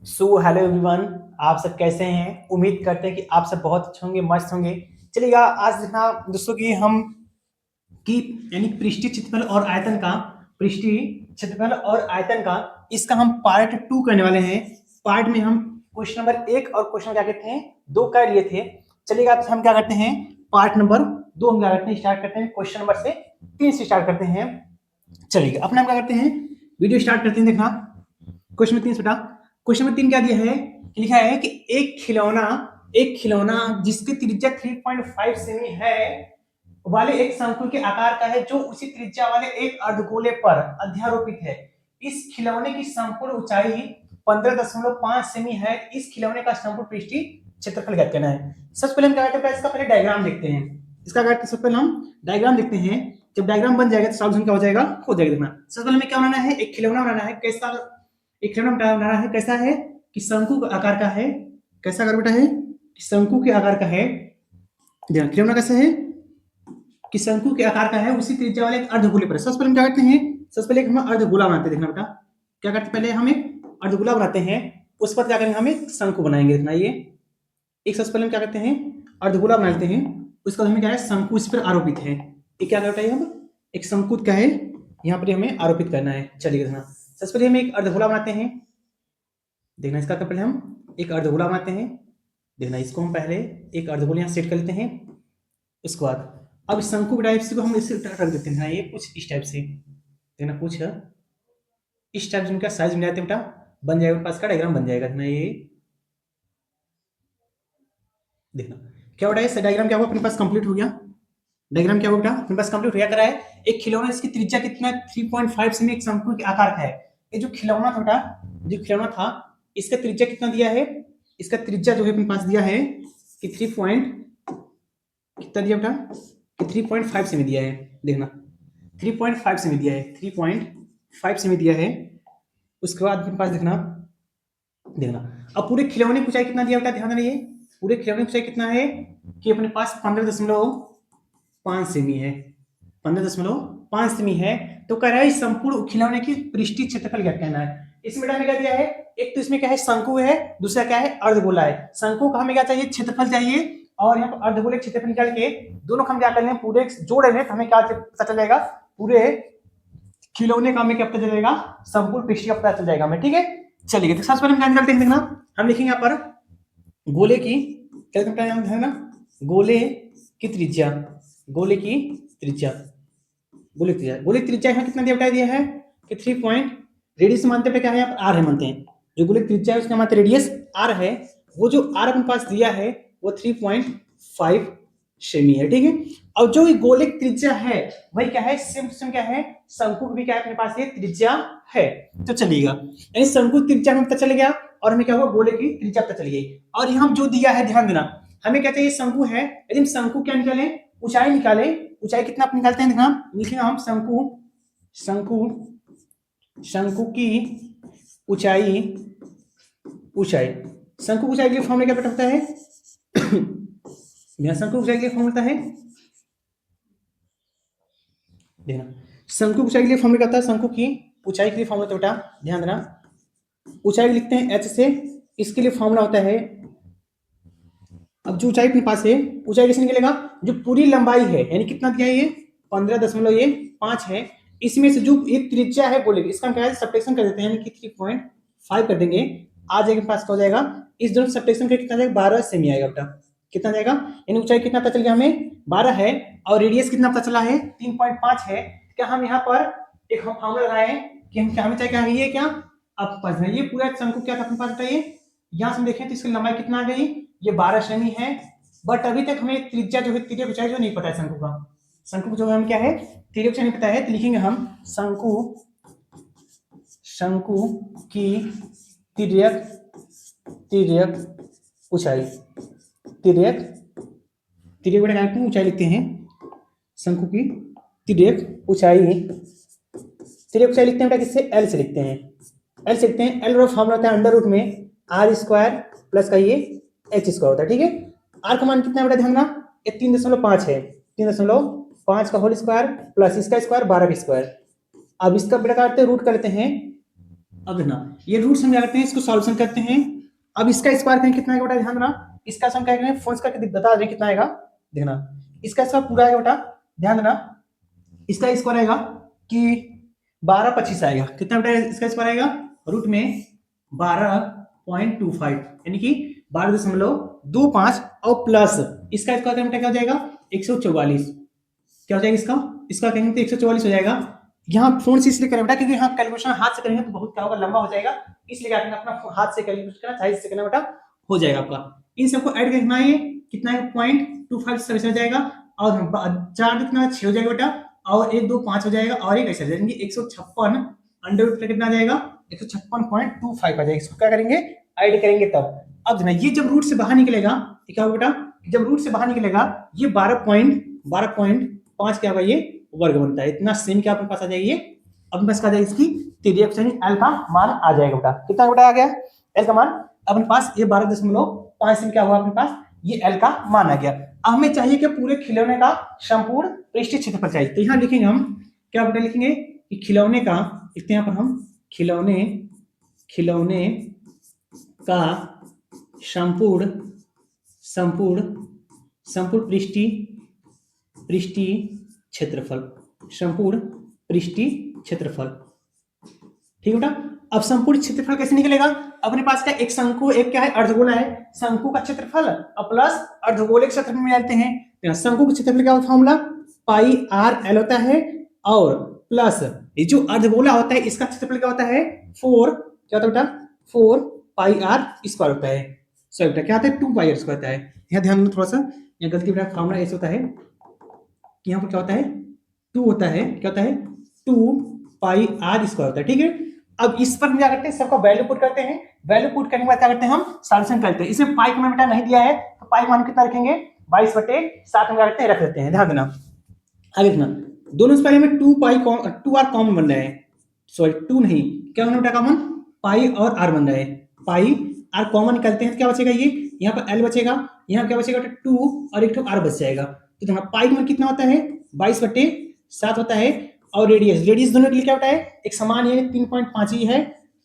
Hello everyone, आप सब कैसे हैं? उम्मीद करते हैं कि आप सब बहुत अच्छे होंगे, मस्त होंगे। चलिएगा, आज देखना दोस्तों कि हम की यानी पृष्ठीय क्षेत्रफल और आयतन का पृष्ठीय क्षेत्रफल और आयतन का इसका हम पार्ट 2 करने वाले हैं। पार्ट में हम क्वेश्चन नंबर 1 और क्वेश्चन क्या कहते हैं 2 कर लिए थे। चलिएगा, अब हम क्या करते हैं पार्ट नंबर 2 हम क्या करते हैं स्टार्ट करते हैं क्वेश्चन नंबर से 3 से स्टार्ट करते हैं। चलिएगा, अपने हम क्या करते हैं वीडियो स्टार्ट करते हैं। देखना क्वेश्चन नंबर 3 बेटा, क्वेश्चन नंबर 3 क्या दिया है, लिखा है कि एक खिलौना जिसकी त्रिज्या 3.5 सेमी है वाले एक शंकु के आकार का है जो उसी त्रिज्या वाले एक अर्धगोले पर अध्यारोपित है। इस खिलौने की संपूर्ण ऊंचाई 15.5 सेमी है। इस खिलौने का संपूर्ण पृष्ठीय क्षेत्रफल ज्ञात करना है। सबसे पहले हम क्या करते हैं, इसका पहले डायग्राम देखते हैं। इसका सबसे पहले हम डायग्राम देखते हैं। जब डायग्राम बन जाएगा तो सॉल्यूशन क्या हो जाएगा, हो जाएगा। देखना सबसे पहले हमें क्या बनाना है, एक खिलौना बनाना है। कैसा एक खिलौना बनाना है, कैसा है कि शंकु के आकार का है। कैसा आकार बेटा है कि शंकु के आकार का है। खिलौना कैसा है कि शंकु के आकार का है, उसी त्रिज्या वाले एक अर्धगोले पर। सबसे पहले हम क्या करते हैं, सबसे पहले हम अर्धगोला बनाते हैं। देखना बेटा क्या करते हैं, पहले हम एक अर्धगोला बनाते हैं, उस पर क्या करेंगे हम एक शंकु बनाएंगे। देखना ये एक सबसे पहले हम क्या करते हैं अर्धगोला बनाते हैं, उसका हमें क्या है शंकु इस पर आरोपित है। ये क्या करता है, हम एक शंकु क्या है यहाँ पर हमें आरोपित करना है। चलिए देखना सबसे पहले हम एक अर्धगोला बनाते हैं। देखना इसका पहले हम एक अर्धगोला बनाते हैं। देखना इसको हम पहले एक अर्धगोला यहाँ सेट कर लेते हैं। उसके बाद अब शंकु टाइप से को हम इसे रख देते हैं। ये कुछ इस टाइप से देखना, कुछ इस टाइप से साइज मिलाते हैं बेटा, बन जाएगा पास का डायग्राम बन जाएगा। देखना ये देखना क्या बेटा, ये डायग्राम क्या हुआ अपने पास कंप्लीट हो गया। डायग्राम क्या हुआ बेटा अपने पास कंप्लीट हो गया। करा है एक खिलौना, इसकी त्रिज्या कितना 3.5 सेमी एक शंकु के आकार का है। ये जो खिलौना था बेटा, जो खिलौना था इसका त्रिज्या कितना दिया है, इसका त्रिज्या जो है अपने पास दिया है कि 3 पॉइंट कितना दिया बेटा कि 3.5 सेमी दिया है। देखना 3.5 सेमी दिया है, 3.5 सेमी दिया है। उसके बाद अपने पास देखना देखना अब पूरे खिलौने की ऊंचाई कितना दिया बेटा, ध्यान रखिए पूरे खिलौने की ऊंचाई कितना है कि अपने पास 15.5 सेमी है। 15.5 सेमी है। तो कह रहा है संपूर्ण खिलौने की पृष्ठीय क्षेत्रफल क्या कहना है। इसमें हमें क्या दिया है, एक तो इसमें क्या है शंकु है, दूसरा क्या है अर्धगोला है। शंकु का हमें क्या चाहिए क्षेत्रफल चाहिए, और यहाँ पर अर्धगोले क्षेत्रफल निकाल के दोनों हम क्या कर लें पूरे जोड़ रहे तो हमें क्या पता चल जाएगा, पूरे खिलौने का हमें क्या पता चलेगा, संपूर्ण पृष्ठीय का पता चल जाएगा हमें। ठीक है चलिए, तो सबसे पहले हम क्या निकालते हैं। देखना हम लिखेंगे यहाँ पर गोले की क्या है ना, गोले की त्रिज्या, गोले की त्रिज्या, गोले की त्रिज्या यहाँ कितना दिया दिया है कि 3 पॉइंट, रेडियस मानते पे क्या है यहाँ पर आर है मानते हैं। जो गोले की त्रिज्या है उसका मानते रेडियस आर है, वो जो आर अपने पास दिया है वो 3.5 सेमी है। ठीक है, और जो गोले की त्रिज्या है वही क्या है, सेम सेम क्या है शंकु भी क्या है अपने पास ये त्रिज्या है। तो चलिएगा यानी शंकु त्रिज्या में पता चल गया और हमें क्या हुआ गोले की त्रिज्या पता चल गई। और यहाँ जो दिया है ध्यान देना, हमें क्या चाहिए शंकु है, यदि हम शंकु क्या निकाले ऊंचाई निकाले, ऊंचाई कितना आप निकालते हैं देखना, लिखेंगे हम शंकु शंकु शंकु की ऊंचाई ऊंचाई शंकु ऊंचाई के लिए फॉर्मूला क्या बेटा होता है शंकु ऊंचाई के लिए फॉर्मूला होता है, देखना शंकु ऊंचाई के लिए फॉर्मूला क्या होता है, शंकु की ऊंचाई के लिए फॉर्मूला तो बेटा ध्यान देना ऊंचाई लिखते हैं एच से, इसके लिए फॉर्मूला होता है। अब जो ऊंचाई अपने पास है ऊंचाई कैसे निकलेगा, जो पूरी लंबाई है यानी कितना दिया है ये 15.5 है, इसमें से जो ये त्रिज्या है बोलेगी इसका हम क्या है सब्ट्रैक्शन कर देते हैं यानी कि 3.5 कर देंगे। आ जाएगा पास क्या हो जाएगा, इस दोनों सब्ट्रैक्शन करके कितना जाएगा 12 सेमी आएगा बेटा। कितना जाएगा यानी ऊंचाई कितना पता चल गया हमें 12 है, और रेडियस कितना पता चला है 3.5 है। क्या हम यहाँ पर एक हम फॉर्मूला लगाए कि हम क्या हमें चाहिए क्या ये क्या अब पढ़ना, ये पूरा शंकु क्या था अपने पास बताइए, यहाँ से हम देखें तो इसकी लंबाई कितना आ गई, ये 12 सेमी है। बट अभी तक हमें त्रिज्या जो है त्रिज्या ऊंचाई जो नहीं पता है शंकु का, शंकु जो हम क्या है त्रिज्या ऊंचाई नहीं पता है, तो लिखेंगे हम शंकु शंकु की तिर्यक तिर्यक ऊंचाई, तिर्यक तिर्यक बड़ा ऊंचाई लिखते हैं शंकु की तिर्यक ऊंचाई, तिर्यक ऊंचाई लिखते हैं बेटा किससे एल से लिखते हैं, एल से लिखते हैं। एल का फॉर्मूला होता है अंडर रूट में आर स्क्वायर प्लस का ये एच स्क्वायर होता है। ठीक है, आर का मान कितना है बेटा ध्यान रखना, ये 3.5 है, 3.5 का होल स्क्वायर प्लस इसका स्क्वायर 12 का स्क्वायर। अब इसका बेटा करते हैं रूट करते हैं अब देखना ये रूट्स हम क्या करते हैं, इसको सॉल्यूशन करते हैं। अब इसका स्क्वायर करेंगे कितना आएगा बेटा, ध्यान देना। इसका हम क्या करेंगे, फोर्स करके बता दें कितना आएगा। देखना इसका स्क्वायर पूरा आएगा बेटा, ध्यान देना। इसका स्क्वायर आएगा कि 12/25 आएगा। कितना बेटा इसका स्क्वायर आएगा, रूट में 12.25 यानी कि 12.25 और प्लस इसका स्क्वायर बेटा क्या हो जाएगा 144। क्या हो जाएगा इसका, इसका कहेंगे तो 144 हो जाएगा। यहाँ फोन से इसलिए करें बेटा क्योंकि यहाँ कैलकुलेशन हाथ से करेंगे तो बहुत क्या होगा, लंबा हो जाएगा, इसलिए क्या करेंगे अपना हाथ से कैलकुलेट करना, चाहे इससे करना बेटा हो जाएगा आपका। इन सबको ऐड करना है कितना है 0.25 हो जाएगा, और 4 कितना 6 हो जाएगा बेटा, और 1 2 5 हो जाएगा, और एक ऐसा यानी 156 अंडर रूट कितना आ जाएगा 156.25 आ जाएगा। इसको क्या करेंगे ऐड करेंगे तब। अब ये जब रूट से बाहर निकलेगा क्या होगा बेटा, जब रूट से बाहर निकलेगा ये 12.5 क्या होगा, ये वर्ग बनता है। इतना सेम क्या अपने पास आ जाएगी, अपने पास आ जाएगी इसकी त्रिज्या एल का मान आ जाएगा बेटा। कितना बेटा आ गया एल का मान अपने पास, ये 12.5 सेम क्या हुआ अपने पास, ये एल का मान आ गया। अब हमें चाहिए कि पूरे खिलौने का संपूर्ण पृष्ठीय क्षेत्रफल चाहिए। तो यहाँ लिखेंगे हम क्या बेटा, लिखेंगे कि खिलौने का, लिखते हैं यहाँ पर हम खिलौने का संपूर्ण पृष्ठीय क्षेत्रफल, संपूर्ण पृष्ठीय क्षेत्रफल। ठीक है बेटा। अब संपूर्ण क्षेत्रफल कैसे निकलेगा, अपने पास क्या एक शंकु, एक क्या है अर्धगोला है, शंकु का क्षेत्रफल और प्लस अर्धगोले के क्षेत्रफल में डालते हैं। शंकु का क्षेत्रफल क्या फॉर्मूला पाई आर एल होता है, और प्लस ये जो अर्धगोला होता है इसका क्षेत्रफल क्या होता है 4, क्या होता है बेटा 4 पाई आर स्क्वायर होता है। सॉरी बेटा क्या होता है 2 पाई आर स्क्वायर होता है। यहाँ ध्यान दो थोड़ा सा, यहाँ गलती बेटा फॉर्मूला ऐसे होता है कि यहाँ पर क्या होता है 2 होता है, क्या होता है 2 पाई आर स्क्वायर होता है। ठीक है। अब इस पर हम क्या करते हैं, सबका वैल्यू पुट करते हैं, वैल्यू पुट करने के बाद क्या करते हैं हम सॉल्यूशन करते हैं। इसमें पाई का मान बेटा नहीं दिया है तो पाई मान कितना रखेंगे 22/7 में क्या करते हैं रख देते हैं। ध्यान देना आगे देखना, दोनों से पहले में 2 आर कॉमन बन रहा है, सॉरी 2 नहीं क्या बन रहा है कॉमन, पाई और आर बन रहा है। पाई आर कॉमन निकालते हैं तो क्या बचेगा, ये यहाँ पर एल बचेगा, यहाँ क्या बचेगा 2 और एक आर बच जाएगा। तो देखना पाई का मान कितना होता है 22/7 होता है, और रेडियस दोनों के लिए क्या होता है एक समान है 3.5 ही है,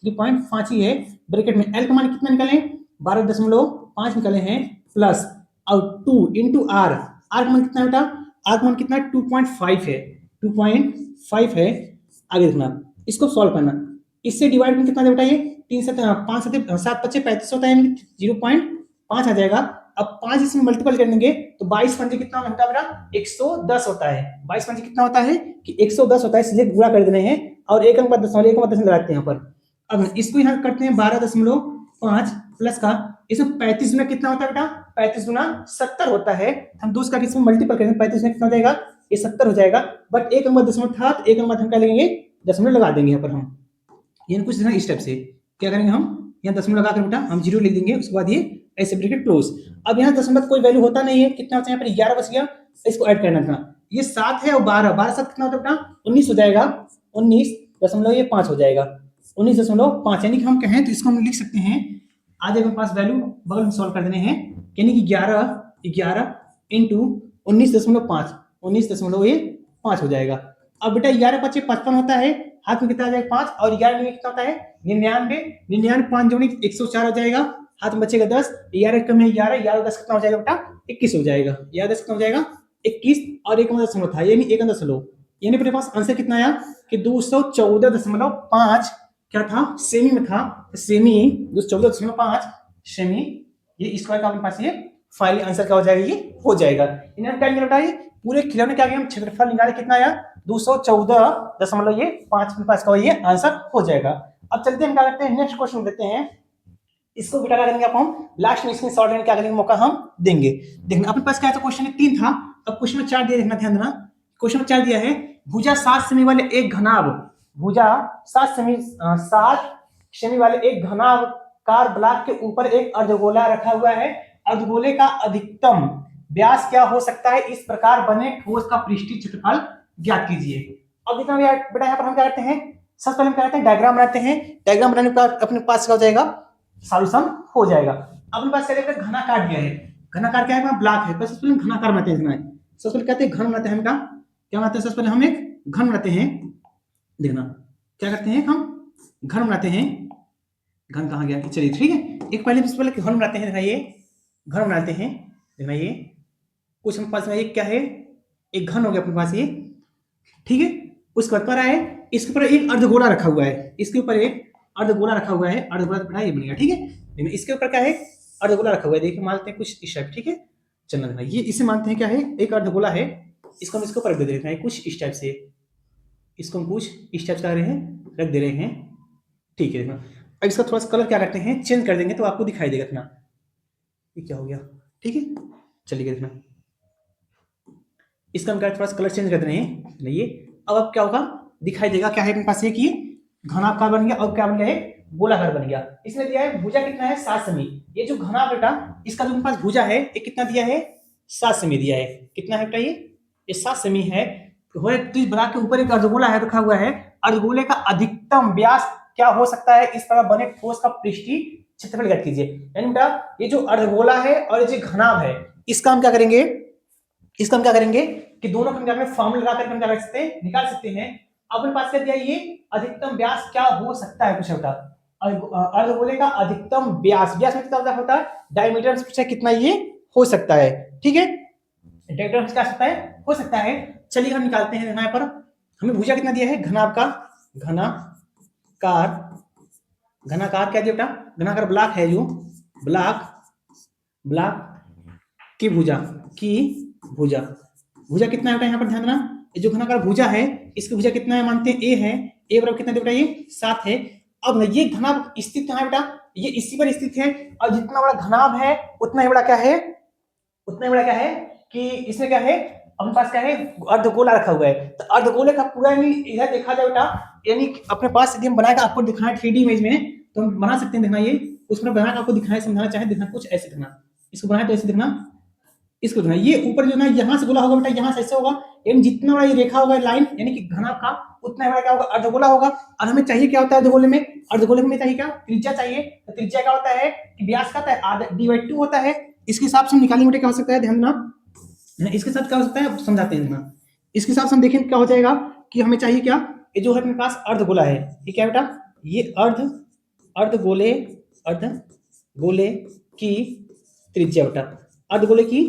3.5 ही है। ब्रैकेट में एल का मान कितना निकाले 12.5 निकाले हैं, प्लस और 2 इंटू आर, आर का मान कितना बेटा, आर का मान कितना 2.5 है, 2.5 है। आगे देखना इसको सॉल्व करना, इससे डिवाइड में कितना बेटा ये 3 से 5 से 7 25 35 होता है, 0.5 आ जाएगा। अब 5 इसमें मल्टीपल कर देंगे तो 22 पंजे कितना होता है मेरा 110 होता है। 22 पंजे कितना होता है कि 110 होता है, इसलिए गुणा कर देने हैं और एक अंक बाद दशमलव लगाते हैं यहाँ पर। अब इसको यहाँ करते हैं 12.5 प्लस का, इसमें 35 गुना कितना होता है बेटा 35 गुना 70 होता है। हम दूसरा इसमें मल्टीपल करेंगे 35 में कितना हो जाएगा ये 70 हो जाएगा, बट एक अंक बाद दशमलव था तो एक अंक बाद हम क्या लेंगे दशमलव लगा देंगे यहाँ पर हम। ये कुछ इस टाइप से क्या करेंगे हम यहाँ दशमलव लगाकर बेटा हम 0 लिख देंगे, उसके बाद ये ऐसे ब्रैकेट क्लोज। अब यहाँ दशमलव कोई वैल्यू होता नहीं है, कितना होता है यहाँ पर 11 बच गया, इसको ऐड करना था। ये 7 है और 12 7 कितना होता है बेटा 19 हो जाएगा, 19.5 हो जाएगा, 19.5 यानी कि हम कहें तो इसको हम लिख सकते हैं आज हमारे पास वैल्यू बगल में सॉल्व कर देने हैं, यानी कि 11 इंटू 19.5 हो जाएगा। अब बेटा 11 × 5 = 55 होता है, हाथ में कितना आ जाएगा 5 और 11 में कितना होता है 99, 5 जोड़ी 104 हो जाएगा, हाथ में बचेगा 10, 11 कम है 11 10 कितना हो जाएगा बेटा 21 हो जाएगा, 11 10 कितना हो जाएगा 21 और एक दशमलव था यानी एक दशमलव, यानी मेरे पास आंसर कितना आया कि 214.5 क्या था सेमी में था, सेमी 214.5 सेमी, ये स्क्वायर का अपने पास ये फाइनल आंसर क्या हो जाएगा ये हो जाएगा। इन्हें क्या निकला ये पूरे खिलौने क्या हम क्षेत्रफल निकाले कितना आया 214.5 के पास का ये आंसर हो जाएगा। अब चलते हैं क्या करते हैं नेक्स्ट क्वेश्चन देते हैं, इसको बेटा क्या करेंगे आप हम लास्ट में इसमें शॉर्ट लेने क्या करेंगे मौका हम देंगे। देखना अपने पास क्या है तो क्वेश्चन 3 था, अब क्वेश्चन में 4 दिया, देखना ध्यान देना क्वेश्चन में 4 दिया है भुजा 7 सेमी वाले एक घनाभ, भुजा 7 सेमी वाले एक घनाभ कार ब्लॉक के ऊपर एक अर्धगोला रखा हुआ है, अर्धगोले का अधिकतम व्यास क्या हो सकता है, इस प्रकार बने ठोस का पृष्ठीय क्षेत्रफल ज्ञात कीजिए। अब देखना बेटा यहाँ पर हम क्या करते हैं सबसे पहले हम क्या करते हैं डायग्राम बनाते हैं, डायग्राम बनाने के बाद अपने पास क्या हो जाएगा सॉल्यूशन हो जाएगा। अपने पास क्या है घनाकार दिया है, घनाकार क्या है ब्लॉक है, सबसे पहले घनाकार बनाते हैं, सबसे पहले कहते हैं घन बनाते हैं, क्या बनाते हैं सबसे पहले हम एक घन बनाते हैं। देखना क्या करते हैं हम घन बनाते हैं, घन कहाँ गया, चलिए ठीक है, एक पहले पहले घन बनाते हैं, देखना ये घन बनाते हैं, देखना ये कुछ हम पास में ये क्या है, एक घन हो गया अपने पास ये, ठीक है। उसके बाद पर आए, इसके ऊपर एक अर्धगोला रखा हुआ है, इसके ऊपर एक अर्धगोला रखा हुआ है, अर्धगोला बना ये बनेगा, ठीक है। लेकिन इसके ऊपर क्या है, अर्धगोला रखा हुआ है, देखिए मानते हैं कुछ इस टाइप, ठीक है। चलना देखना ये इसे मानते हैं क्या है, एक अर्धगोला है, इसको हम इसके ऊपर रख दे रहे हैं कुछ इस टाइप से, इसको हम कुछ इस टाइप से रख दे रहे हैं, ठीक है। देखना अब इसका थोड़ा सा कलर क्या करते हैं, चेंज कर देंगे तो आपको दिखाई देगा इतना, ये क्या हो गया, ठीक है। चलिए देखना इसका हम क्या थोड़ा सा कलर चेंज कर रहे हैं, ये अब क्या होगा, दिखाई देगा क्या है अपने पास, एक ये घनाकार बन गया, अब क्या बन गया, गोलाकार बन गया। इसमें दिया है भुजा कितना है, 7 सेमी, ये जो घना बेटा इसका जो मेरे पास भुजा है ये कितना दिया है, 7 सेमी दिया है, कितना है बेटा ये 7 सेमी है। तो इस बना के ऊपर एक अर्धगोला है रखा हुआ है, अर्धगोले का अधिकतम व्यास क्या हो सकता है, इस तरह बने ठोस का पृष्ठीय क्षेत्रफल ज्ञात कीजिए। यानी बेटा ये जो अर्धगोला है और ये जो घनाभ है, इसका हम क्या करेंगे, इसका हम क्या करेंगे कि दोनों को हम क्या करेंगे, फॉर्मूला लगा कर हम क्या कर सकते हैं, निकाल सकते हैं। अपने पास क्या दिया, ये अधिकतम व्यास क्या हो सकता है, कुछ बेटा अर्धगोले का अधिकतम व्यास, व्यास में कितना होता है, डायमीटर से पूछा कितना ये हो सकता है, ठीक है, डायमीटर क्या सकता है, हो सकता है। चलिए हम निकालते हैं, यहाँ पर हमें भुजा कितना दिया है, घनाभ का घनाकार, घनाकार क्या दिया बेटा, घनाकार ब्लॉक है जो ब्लॉक की भुजा भुजा कितना है बेटा, यहाँ पर ध्यान देना, जो घनाकार भुजा है इसकी भुजा कितना है, मानते हैं ए है, ए बराबर कितना बेटा, ये 7 है। अब ये घनाभ स्थित कहाँ है बेटा, ये इसी पर स्थित है, और जितना बड़ा घनाभ है उतना ही बड़ा क्या है, कि इसमें क्या है, अपने पास क्या है, अर्धगोला रखा हुआ है। तो अर्धगोले का पूरा इधर देखा जाए बेटा, यानी अपने पास यदि हम बनाएगा, आपको दिखाना 3D इमेज में तो हम बना सकते हैं, देखना ये उसमें बनाकर आपको दिखाना समझाना चाहे, देखना कुछ ऐसे दिखना, इसको बनाए तो ऐसे दिखना, इसको देखना, ये ऊपर जो ना यहाँ से गोला होगा बेटा, यहाँ से ऐसे होगा, यानी जितना बड़ा ये रेखा होगा लाइन, यानी कि घनाभ का उतना बड़ा क्या होगा, अर्धगोला होगा। और हमें चाहिए क्या होता है अर्धगोले में, चाहिए क्या, त्रिज्या चाहिए। तो त्रिज्या क्या होता है कि व्यास का d/2 होता है, इसके हिसाब से निकालने में क्या हो सकता है, ध्यान देना, इसके साथ क्या हो सकता है समझाते हैं ना, इसके हिसाब से हम देखें क्या हो जाएगा कि हमें चाहिए क्या, ये जो है अपने पास अर्धगोला है, ये क्या बेटा, ये अर्धगोले की त्रिज्या बेटा, अर्धगोले की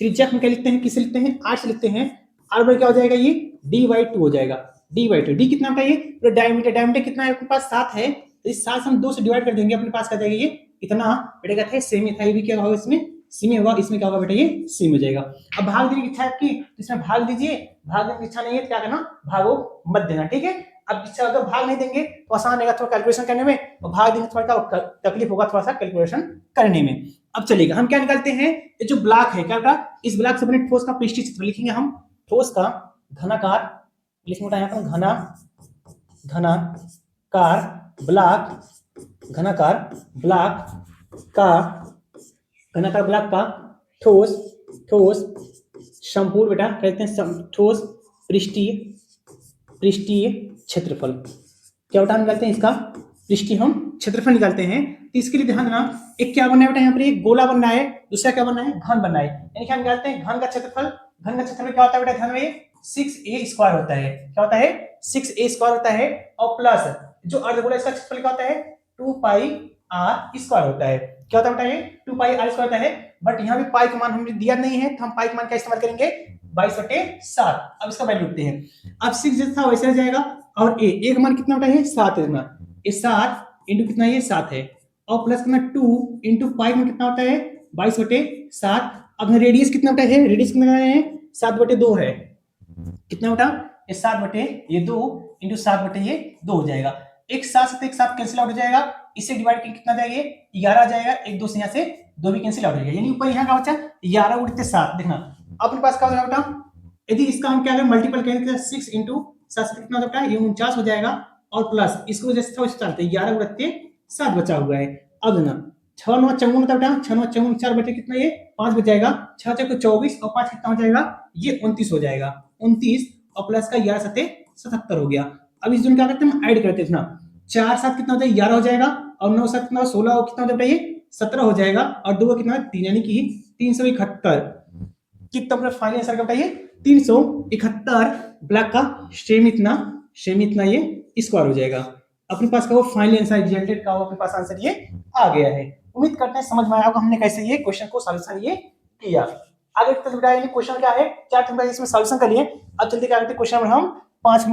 त्रिज्या हम क्या लिखते हैं, किसे लिखते हैं, 8 से लिखते हैं, r बराबर क्या हो जाएगा, ये d/2 हो जाएगा, d/2, d कितना बेटा, ये डायमीटर कितना है अपने पास, 7 है, तो इस 7 से हम 2 से डिवाइड कर देंगे, अपने पास क्या जाएगा, ये इतना बेटा क्या था, सेमी था, ये भी क्या होगा, इसमें सेमी होगा, इसमें क्या होगा बेटा, ये सेमी हो जाएगा। अब भाग देने की इच्छा है आपकी, तो इसमें भाग दीजिए, भाग देने की इच्छा नहीं है तो क्या करना, भागो मत देना, ठीक है। अब इच्छा अगर भाग नहीं देंगे तो आसान रहेगा थोड़ा कैलकुलेशन करने में, और भाग देंगे थोड़ा तकलीफ होगा थोड़ा सा कैलकुलेशन करने में। अब चलेगा, हम क्या निकालते हैं, ये जो ब्लॉक है क्या बेटा, इस ब्लॉक से बने ठोस का पृष्ठीय क्षेत्रफल लिखेंगे हम, ठोस का घनाकार लिखेंगे यहाँ पर, घनाकार ब्लॉक का ठोस संपूर्ण बेटा कहते हैं ठोस पृष्ठीय क्षेत्रफल, क्या बेटा निकालते हैं, इसका पृष्ठीय हम क्षेत्रफल निकालते हैं। तो इसके लिए ध्यान देना, एक क्या बनना है बेटा, यहाँ पर एक गोला बनना है, दूसरा क्या बनना है, घन बनना है, यानी क्या निकालते हैं, घन का क्षेत्रफल क्या होता है बेटा, ध्यान में 6a² होता है, क्या होता है, 6a² होता है, और प्लस जो अर्धगोला इसका क्षेत्रफल क्या होता है, 2πr² होता है, क्या होता है बेटा, ये 2πr² होता है। बट यहाँ भी पाई का मान हमने दिया नहीं है, तो हम पाई का मान का इस्तेमाल करेंगे 22/7। अब इसका वैल्यू लिखते हैं, अब 6 जैसा था वैसे रह जाएगा, और a का मान कितना बेटा है, 7 है, ये 7 इंटू कितना, ये 7 है, और प्लस कितना 2 इंटू पाई में कितना होता है 22/7। अब रेडियस कितना बेटा है, रेडियस कितना है 7/2 है, कितना बेटा, ये 7/2 इंटू 7/2 हो जाएगा, एक साथ कैंसिल आउट हो जाएगा, इससे डिवाइड करके कितना जाएगा, 11 आ जाएगा, एक 2 से यहाँ से 2 भी कैंसिल आउट हो जाएगा, यानी ऊपर यहाँ का बचा 11 उड़ते 7। देखना अपने पास क्या हो जाएगा बेटा, यदि इसका हम क्या करें मल्टीपल करेंगे, 6 इंटू 7 से कितना होता है, ये 49 हो जाएगा, और प्लस इसको जैसे था वैसे चलते 11 उड़ते 7 बचा हुआ है। अब ना 6 9 54 होता है बेटा, 6 9 54 4 बचे कितना, ये 5 बच जाएगा, 6 6 24 और 5 कितना हो जाएगा, ये 29 हो जाएगा, 29 और प्लस का 11 7 77 हो गया। अब इस दोनों क्या करते हैं हम ऐड करते हैं ना, 4 7 कितना होता है 11 हो जाएगा, और 9 7 कितना 16 और कितना होता है ये 17 हो जाएगा, और 2 कितना 3 यानी कि 371। कितना अपना फाइनल आंसर का बताइए 371 ब्लॉक का सेम इतना ये स्क्वायर हो जाएगा। अपने पास का वो फाइनल आंसर रिजल्टेड का वो अपने पास आंसर ये आ गया है। उम्मीद करते हैं समझ में आया होगा हमने कैसे ये क्वेश्चन को सॉल्यूशन ये किया। आगे क्वेश्चन क्या है, 4 नंबर इसमें सॉल्यूशन कर लिए। अब चलते क्या करते हैं क्वेश्चन नंबर हम 5 नंबर